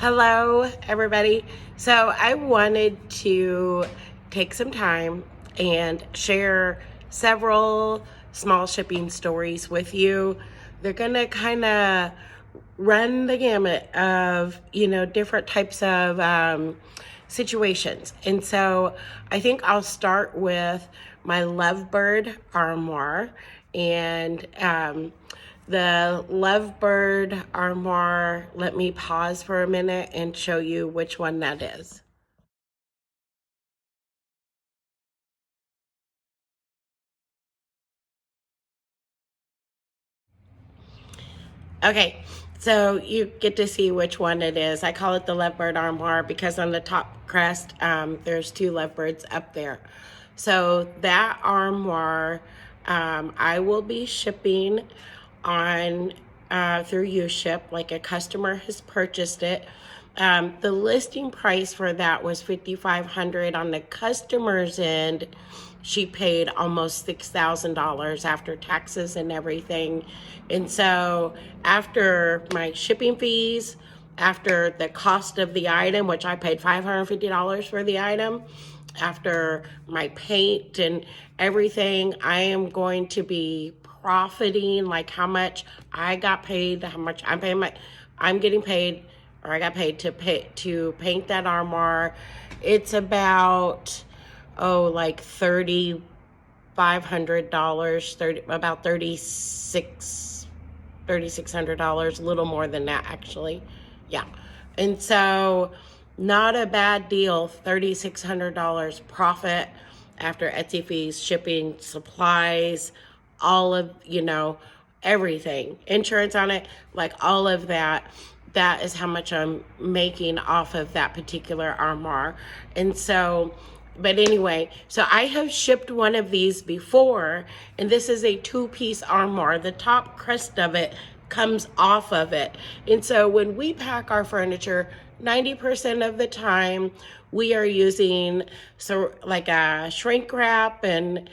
Hello, everybody. So I wanted to take some time and share several small shipping stories with you. They're going to kind of run the gamut of, different types of situations. And so I think I'll start with my Lovebird armoire. And the Lovebird armoire, let me pause for a minute and show you which one that is. Okay, so you get to see which one it is. I call it the Lovebird armoire because on the top crest, there's two lovebirds up there. So that armoire, I will be shipping on through UShip, like a customer has purchased it. The listing price for that was $5,500. On the customer's end, she paid almost $6,000 after taxes and everything. And so after my shipping fees, after the cost of the item, which I paid $550 for the item, after my paint and everything, I am going to be profiting, like how much I got paid, how much I'm getting paid, or I got paid to paint that armoire. It's about like $3,500, about $3,600, a little more than that actually. Yeah. And so not a bad deal, $3,600 profit after Etsy fees, shipping, supplies, all of, everything, insurance on it, like all of that. That is how much I'm making off of that particular armoire. And so, but anyway, so I have shipped one of these before, and this is a two-piece armoire. The top crest of it comes off of it. And so when we pack our furniture, 90% of the time we are using like a shrink wrap, and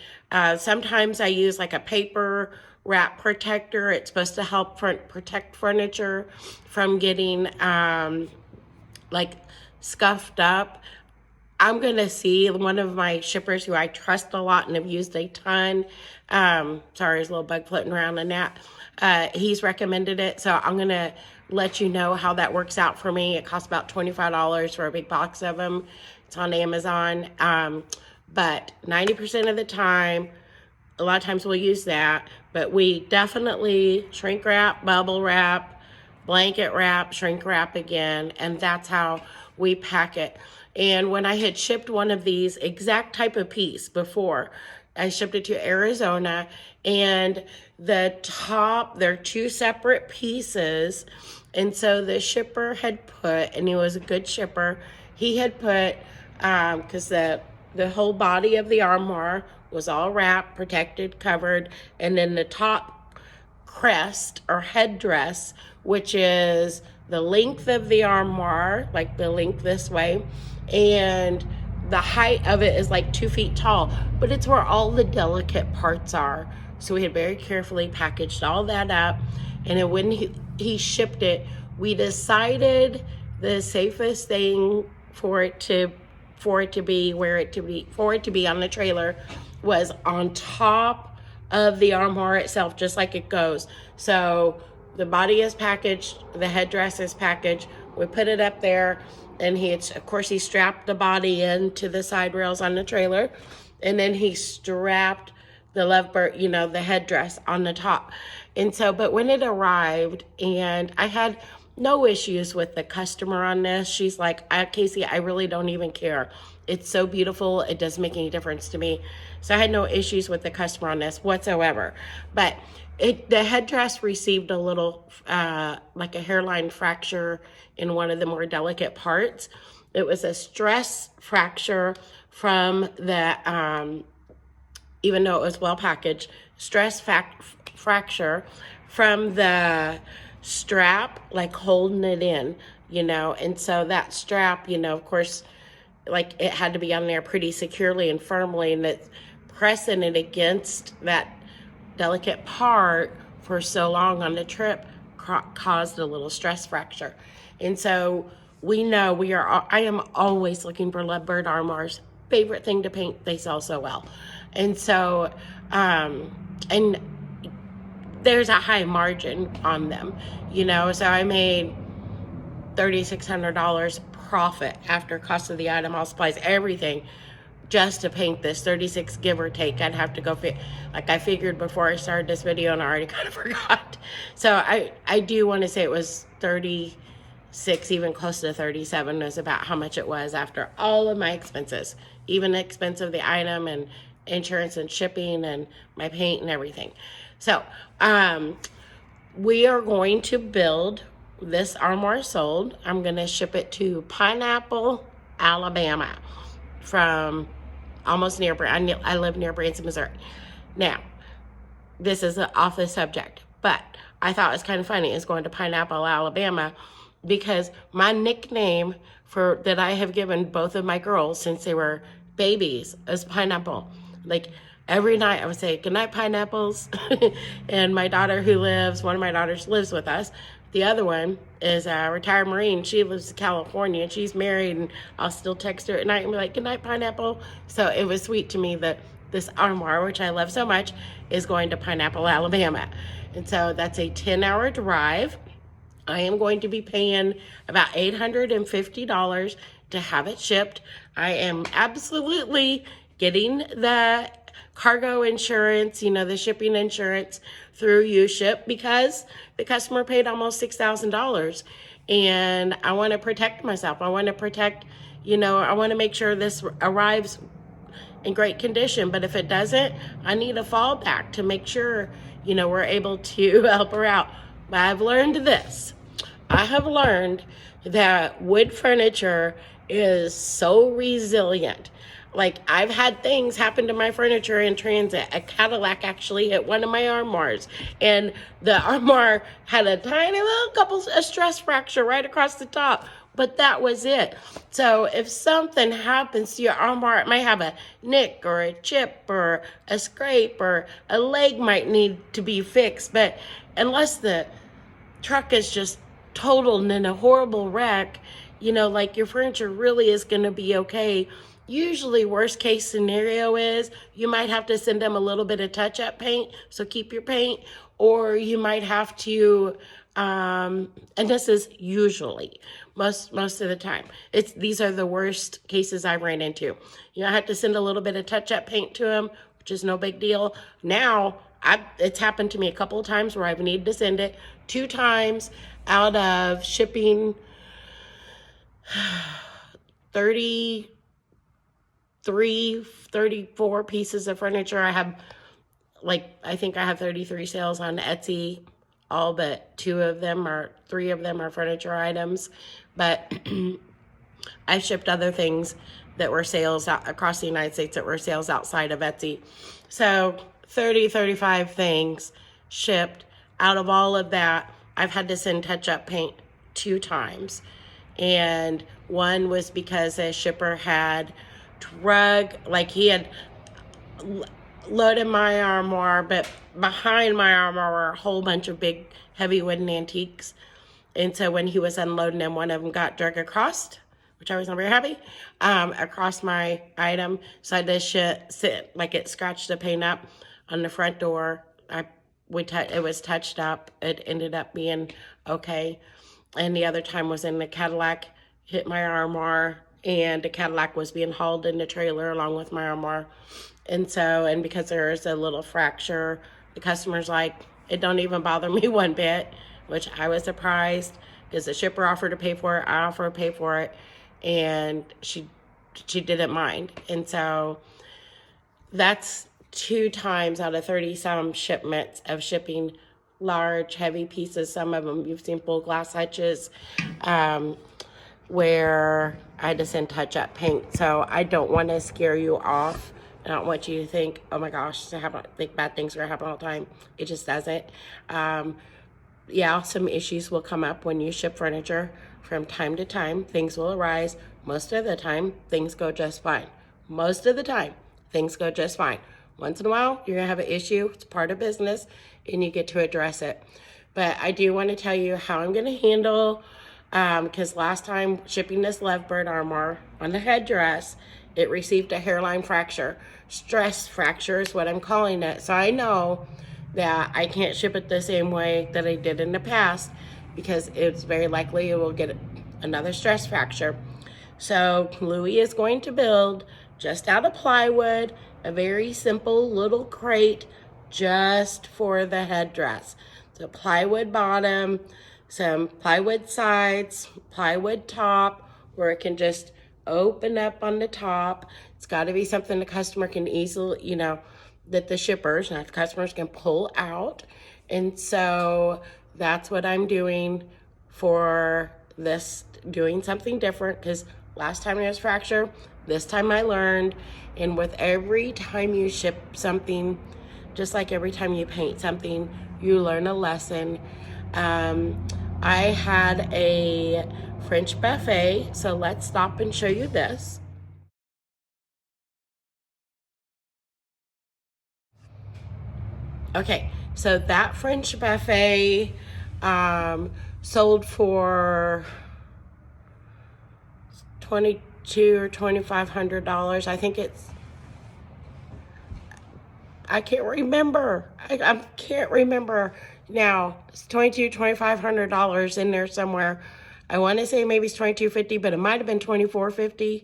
sometimes I use like a paper wrap protector. It's supposed to help protect furniture from getting like scuffed up. I'm going to see one of my shippers who I trust a lot and have used a ton. Sorry, there's a little bug floating around in that. He's recommended it. So I'm going to let you know how that works out for me. It costs about $25 for a big box of them. It's on Amazon. But 90% of the time, a lot of times we'll use that, but we definitely shrink wrap, bubble wrap, blanket wrap, shrink wrap again, and that's how we pack it. And when I had shipped one of these exact type of piece before, I shipped it to Arizona, and the top, they're two separate pieces. And so the shipper had put, and he was a good shipper, he had put, because the whole body of the armoire was all wrapped, protected, covered, and then the top crest or headdress, which is the length of the armoire, like the length this way, and the height of it is like 2 feet tall, but it's where all the delicate parts are. So we had very carefully packaged all that up, and then when he shipped it, we decided the safest thing for it to be on the trailer was on top of the armoire itself, just like it goes. So the body is packaged, the headdress is packaged, we put it up there, and he strapped the body into the side rails on the trailer, and then he strapped the Lovebird, the headdress on the top. And so, but when it arrived, and I had no issues with the customer on this. She's like, Casey, I really don't even care. It's so beautiful. It doesn't make any difference to me. So I had no issues with the customer on this whatsoever. But the headdress received a little, like a hairline fracture in one of the more delicate parts. It was a stress fracture from the, even though it was well packaged, fracture from the strap, like holding it in, and so that strap, of course, like it had to be on there pretty securely and firmly, and it's pressing it against that delicate part for so long on the trip caused a little stress fracture. And so we know I am always looking for lovebird armoires. Favorite thing to paint, they sell so well. And so, and there's a high margin on them, so I made $3,600 profit after cost of the item, all supplies, everything, just to paint this 36, give or take. I'd have to go like I figured before I started this video, and I already kind of forgot. So I do want to say it was 36, even close to 37 was about how much it was after all of my expenses, even the expense of the item and insurance and shipping and my paint and everything. So we are going to build this armoire sold. I'm going to ship it to Pineapple, Alabama, from almost near, I live near Branson, Missouri. Now, this is off the subject, but I thought it was kind of funny. It's going to Pineapple, Alabama, because my nickname that I have given both of my girls since they were babies is Pineapple. Like, every night I would say, "Good night, Pineapples." And my daughter one of my daughters lives with us. The other one is a retired Marine. She lives in California, and she's married, and I'll still text her at night and be like, "Good night, Pineapple." So it was sweet to me that this armoire, which I love so much, is going to Pineapple, Alabama. And so that's a 10-hour drive. I am going to be paying about $850 to have it shipped. I am absolutely getting the cargo insurance, the shipping insurance through UShip, because the customer paid almost $6,000. And I want to protect myself. I want to protect, I want to make sure this arrives in great condition. But if it doesn't, I need a fallback to make sure, we're able to help her out. But I've learned this. I have learned that wood furniture is so resilient. Like, I've had things happen to my furniture in transit. A Cadillac actually hit one of my armoires, and the armoire had a tiny little a stress fracture right across the top, but that was it. So if something happens to your armoire, it might have a nick or a chip or a scrape, or a leg might need to be fixed. But unless the truck is just totaled in a horrible wreck, like, your furniture really is going to be okay. Usually worst case scenario is you might have to send them a little bit of touch-up paint, so keep your paint, or you might have to, and this is usually, most of the time, these are the worst cases I've ran into. I have to send a little bit of touch-up paint to them, which is no big deal. Now, it's happened to me a couple of times where I've needed to send it 2 times out of shipping 34 pieces of furniture. I think I have 33 sales on Etsy. All but 3 of them are furniture items. But I shipped other things that were sales across the United States that were sales outside of Etsy. So 35 things shipped. Out of all of that, I've had to send touch-up paint 2 times. And one was because a shipper had he had loaded my armoire, but behind my armoire were a whole bunch of big, heavy wooden antiques. And so when he was unloading them, one of them got drug across, which I was not very happy, across my item. So I had to it scratched the paint up on the front door. It was touched up. It ended up being okay. And the other time was in the Cadillac, hit my armoire, and the Cadillac was being hauled in the trailer along with my armoire. And because there is a little fracture, the customer's like, "It don't even bother me one bit," which I was surprised, because the shipper offered to pay for it, I offered to pay for it, and she didn't mind. And so that's 2 times out of 30-some shipments of shipping large, heavy pieces. Some of them you've seen full glass hutches, where I had to send touch-up paint. So I don't want to scare you off. I don't want you to think, "Oh my gosh, I think bad things are going to happen all the time." It just doesn't. Yeah, some issues will come up when you ship furniture. From time to time, things will arise. Most of the time, things go just fine. Most of the time, things go just fine. Once in a while, you're going to have an issue. It's part of business, and you get to address it. But I do want to tell you how I'm going to handle because last time shipping this lovebird armor on the headdress, it received a hairline fracture. Stress fracture is what I'm calling it. So I know that I can't ship it the same way that I did in the past because it's very likely it will get another stress fracture. So Louie is going to build, just out of plywood, a very simple little crate just for the headdress. So plywood bottom, some plywood sides, plywood top, where it can just open up on the top. It's got to be something the customer can easily, that the shippers, not the customers, can pull out. And so that's what I'm doing for this, doing something different, because last time I was fractured, this time I learned. And with every time you ship something, just like every time you paint something, you learn a lesson. I had a French buffet, so let's stop and show you this. Okay, so that French buffet sold for $2,200 or $2,500. I think I can't remember. I can't remember now. It's $2,500 in there somewhere. I want to say maybe it's $2,250, but it might have been $2,450.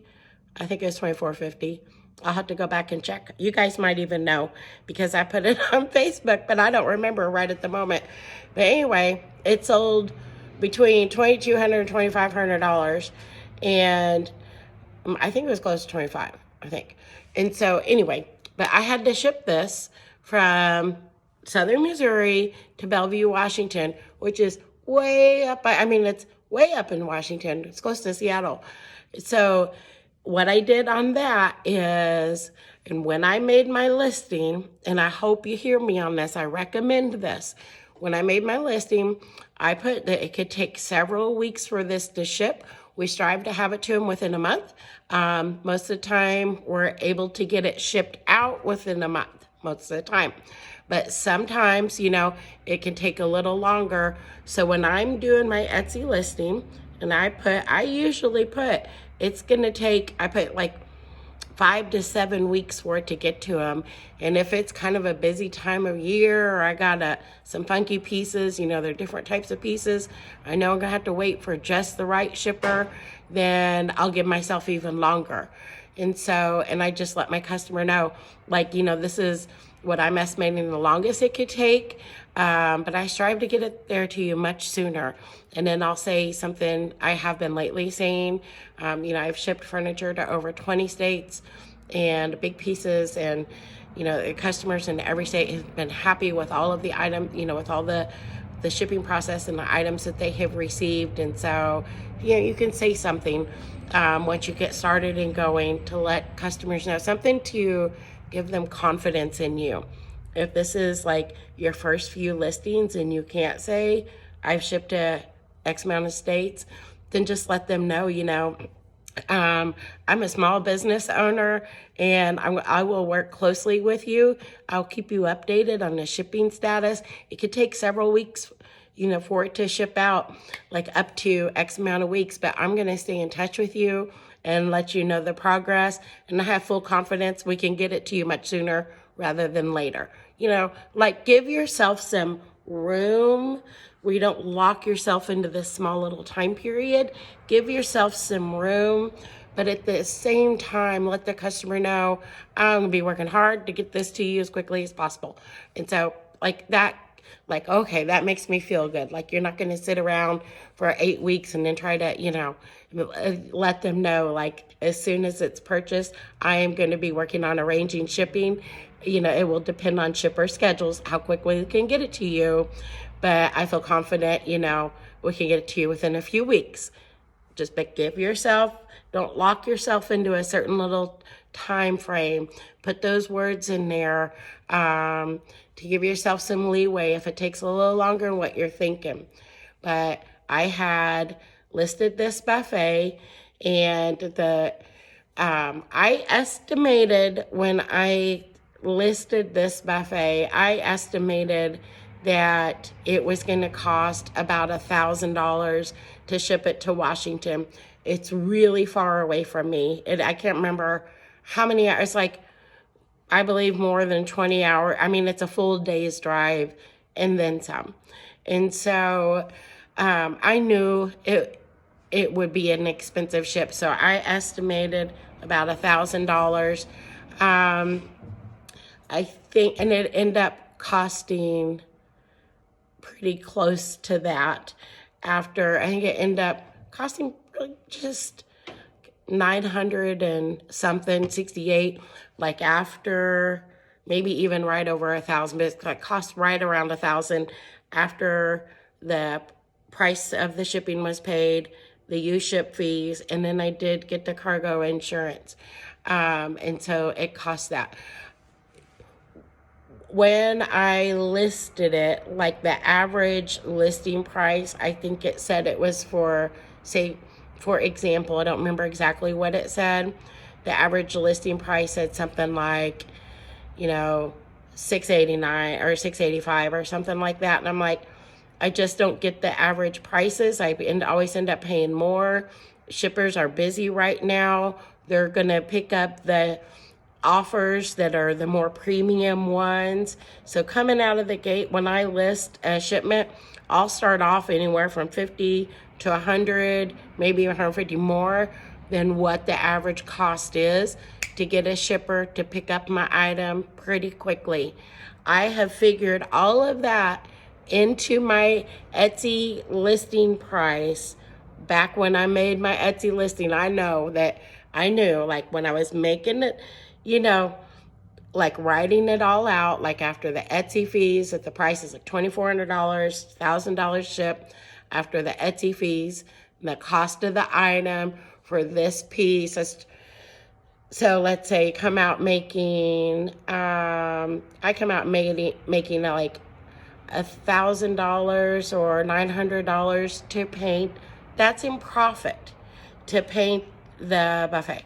I think it's $2,450. I'll have to go back and check. You guys might even know because I put it on Facebook, but I don't remember right at the moment. But anyway, it sold between $2,200 and $2,500, and I think it was close to 25, I think. And so anyway, but I had to ship this from Southern Missouri to Bellevue, Washington, which is way up. It's way up in Washington. It's close to Seattle. So what I did on that is, and when I made my listing, and I hope you hear me on this, I recommend this. When I made my listing, I put that it could take several weeks for this to ship. We strive to have it to them within a month. Most of the time, we're able to get it shipped out within a month, most of the time. But sometimes, it can take a little longer. So when I'm doing my Etsy listing, and I usually put, it's going to take, I put like 5 to 7 weeks for it to get to them. And if it's kind of a busy time of year, or I got some funky pieces, they're different types of pieces, I know I'm gonna have to wait for just the right shipper, then I'll give myself even longer. And I just let my customer know, this is what I'm estimating the longest it could take, but I strive to get it there to you much sooner. And then I'll say something I have been lately saying, I've shipped furniture to over 20 states and big pieces, and the customers in every state have been happy with all of the items, with all the shipping process and the items that they have received. And so, you can say something once you get started and going to let customers know, something to give them confidence in you. If this is like your first few listings and you can't say, I've shipped to X amount of states, then just let them know, I'm a small business owner, and I will work closely with you. I'll keep you updated on the shipping status. It could take several weeks, for it to ship out, like up to X amount of weeks, but I'm going to stay in touch with you and let you know the progress. And I have full confidence we can get it to you much sooner rather than later. Give yourself some room where you don't lock yourself into this small little time period. Give yourself some room, but at the same time, let the customer know, I'm gonna be working hard to get this to you as quickly as possible. And so okay, that makes me feel good. You're not gonna sit around for 8 weeks and then try to, let them know, as soon as it's purchased, I am gonna be working on arranging shipping. It will depend on shipper schedules, how quickly we can get it to you. But I feel confident, we can get it to you within a few weeks. Just don't lock yourself into a certain little time frame. Put those words in there to give yourself some leeway if it takes a little longer than what you're thinking. But I had listed this buffet, and I estimated when I listed this buffet, I estimated that it was going to cost about $1,000 to ship it to Washington. It's really far away from me. I can't remember how many hours. It's like, I believe more than 20 hours. I mean, it's a full day's drive and then some. And so I knew it would be an expensive ship. So I estimated about $1,000. I think, and it ended up costing pretty close to that. After, I think it ended up costing just 900 and something, 68, like after maybe even right over 1,000, but it cost right around 1,000 after the price of the shipping was paid, the U-ship fees, and then I did get the cargo insurance. And so it cost that. When I listed it, like the average listing price, I think it said it was for, say, for example, I don't remember exactly what it said. The average listing price said something like, $689 or $685 or something like that. And I'm like, I just don't get the average prices. I always end up paying more. Shippers are busy right now. They're going to pick up the offers that are the more premium ones. So coming out of the gate, when I list a shipment, I'll start off anywhere from 50 to 100, maybe 150 more than what the average cost is to get a shipper to pick up my item pretty quickly. I have figured all of that into my Etsy listing price. Back when I made my Etsy listing, I knew like when I was making it, like writing it all out, like after the Etsy fees, that the price is like $2,400, $1,000 ship, after the Etsy fees, the cost of the item for this piece. So let's say I come out making like $1,000 or $900 to paint. That's in profit to paint the buffet.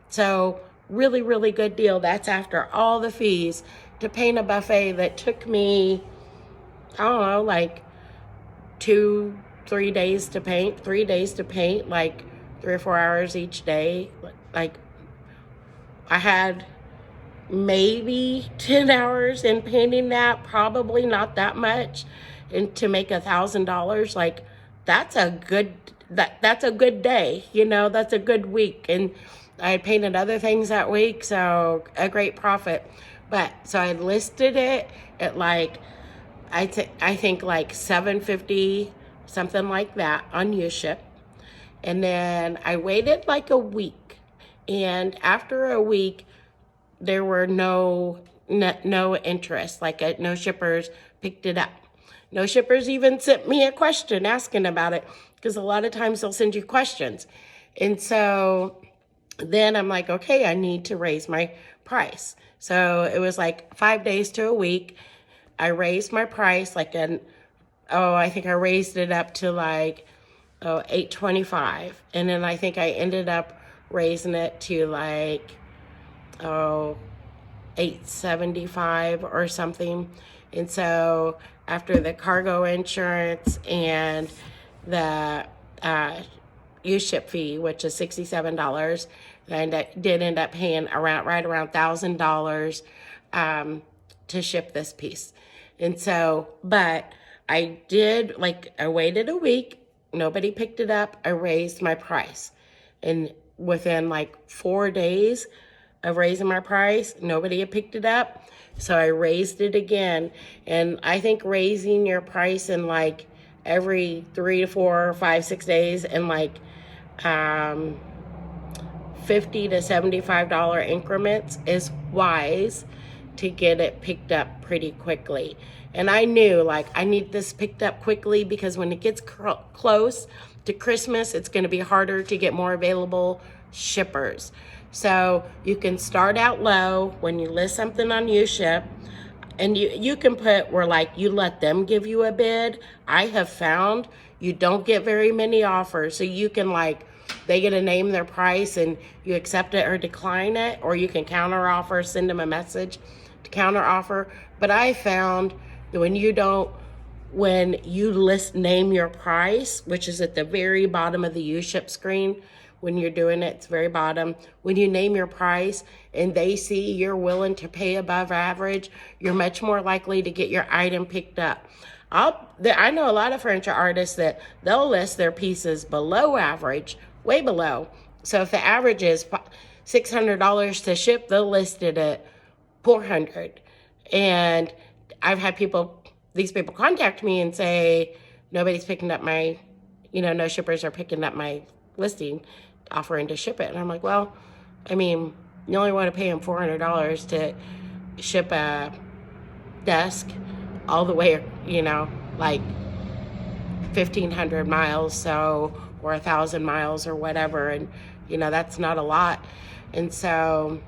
So really, really good deal. That's after all the fees to paint a buffet that took me, I don't know, like 3 days to paint, like 3 or 4 hours each day. Like I had maybe 10 hours in painting that, probably not that much. And to make $1,000, like that's a good day, that's a good week. And I had painted other things that week, so a great profit. But so I listed it at like, I think like $750, something like that on U-ship. And then I waited like a week. And after a week, there were no interest, like no shippers picked it up. No shippers even sent me a question asking about it, because a lot of times they'll send you questions. And so then I'm like, okay, I need to raise my price. So it was like 5 days to a week. I raised my price I think I raised it up to like $825. And then I think I ended up raising it to like $875 or something. And so after the cargo insurance and the U-ship fee, which is $67, and I did end up paying right around $1,000 to ship this piece. And so, but I waited a week, nobody picked it up, I raised my price. And within like 4 days of raising my price, nobody had picked it up. So I raised it again. And I think raising your price in like every 3 to 4, 5, 6 days and like $50 to $75 increments is wise to get it picked up pretty quickly. And I knew like I need this picked up quickly, because when it gets close to Christmas, it's going to be harder to get more available shippers. So you can start out low when you list something on U-ship, and you can put where like you let them give you a bid. I have found you don't get very many offers, so you can they get to name their price and you accept it or decline it, or you can counter offer, send them a message to counter offer. But I found When you name your price, which is at the very bottom of the U-ship screen, when you're doing it, it's very bottom. When you name your price and they see you're willing to pay above average, you're much more likely to get your item picked up. I know a lot of furniture artists that they'll list their pieces below average, way below. So if the average is $600 to ship, they'll list it at $400. And I've had these people contact me and say, nobody's picking up no shippers are picking up my listing, offering to ship it. And I'm like, well, I mean, you only want to pay them $400 to ship a desk all the way, like 1,500 miles, or 1,000 miles or whatever. And, that's not a lot. And so,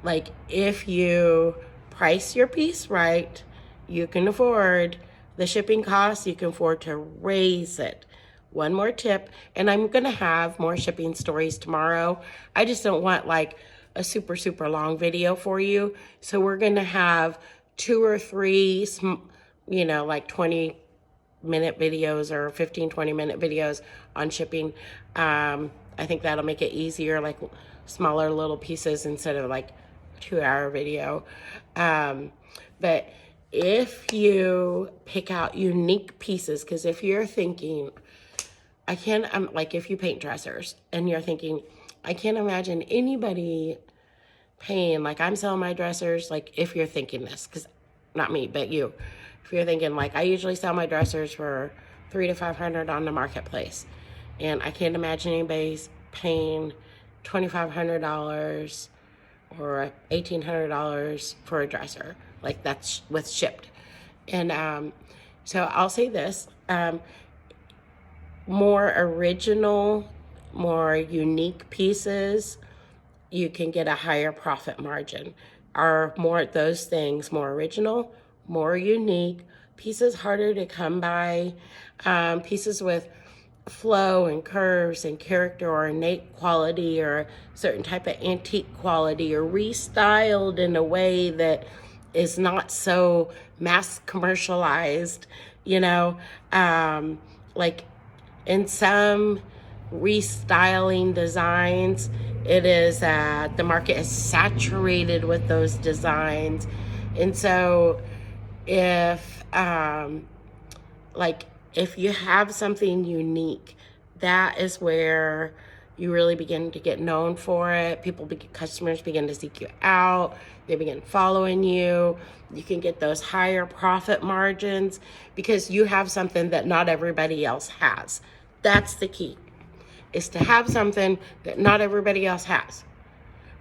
like, if you price your piece right, you can afford the shipping costs, you can afford to raise it. One more tip, and I'm going to have more shipping stories tomorrow. I just don't want like a super, super long video for you. So we're going to have 2 or 3, like 20-minute videos or 15, 20-minute videos on shipping. I think that'll make it easier, like smaller little pieces instead of like a 2-hour video. But if you pick out unique pieces, because if you're thinking, if you paint dressers and you're thinking, I can't imagine anybody paying, like I'm selling my dressers, like if you're thinking this, because not me, but you, if you're thinking like I usually sell my dressers for $300 to $500 on the marketplace, and I can't imagine anybody's paying $2,500 or $1,800 for a dresser, like that's with shipped. And so I'll say this, more original, more unique pieces, you can get a higher profit margin. Are more those things more original, more unique, pieces harder to come by, pieces with flow and curves and character or innate quality or a certain type of antique quality or restyled in a way that is not so mass commercialized, like in some restyling designs, it is the market is saturated with those designs. And so if if you have something unique, that is where you really begin to get known for it. Customers begin to seek you out. They begin following you. You can get those higher profit margins because you have something that not everybody else has. That's the key, is to have something that not everybody else has,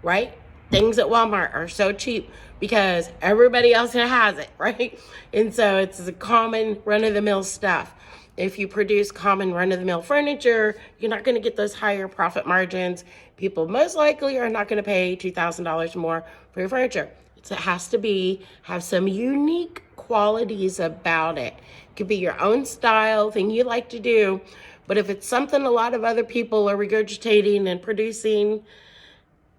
right? Things at Walmart are so cheap because everybody else has it, right? And so it's the common run-of-the-mill stuff. If you produce common run-of-the-mill furniture, you're not going to get those higher profit margins. People most likely are not going to pay $2,000 more for your furniture. It has to have some unique qualities about it. It could be your own style, thing you like to do. But if it's something a lot of other people are regurgitating and producing,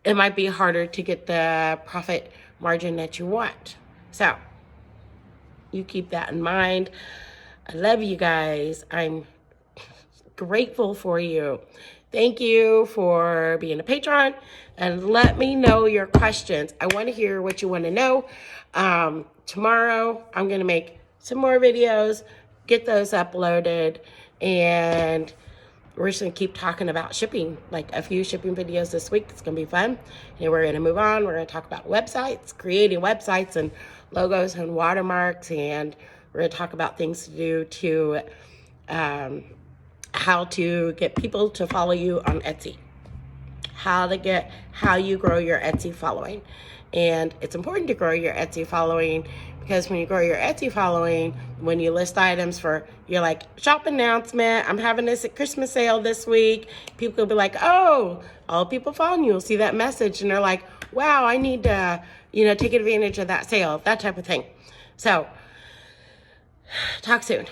it might be harder to get the profit margin that you want. So you keep that in mind. I love you guys. I'm grateful for you. Thank you for being a patron, and let me know your questions. I want to hear what you want to know. Tomorrow, I'm going to make some more videos, get those uploaded, and we're just going to keep talking about shipping, like a few shipping videos this week. It's going to be fun. And we're going to move on. We're going to talk about websites, creating websites and logos and watermarks, and we're going to talk about things to do to how to get people to follow you on Etsy, how you grow your Etsy following. And it's important to grow your Etsy following because when you grow your Etsy following, when you list items you're like, shop announcement, I'm having this at Christmas sale this week. People will be like, oh, all people following you will see that message. And they're like, wow, I need to, take advantage of that sale, that type of thing. So talk soon.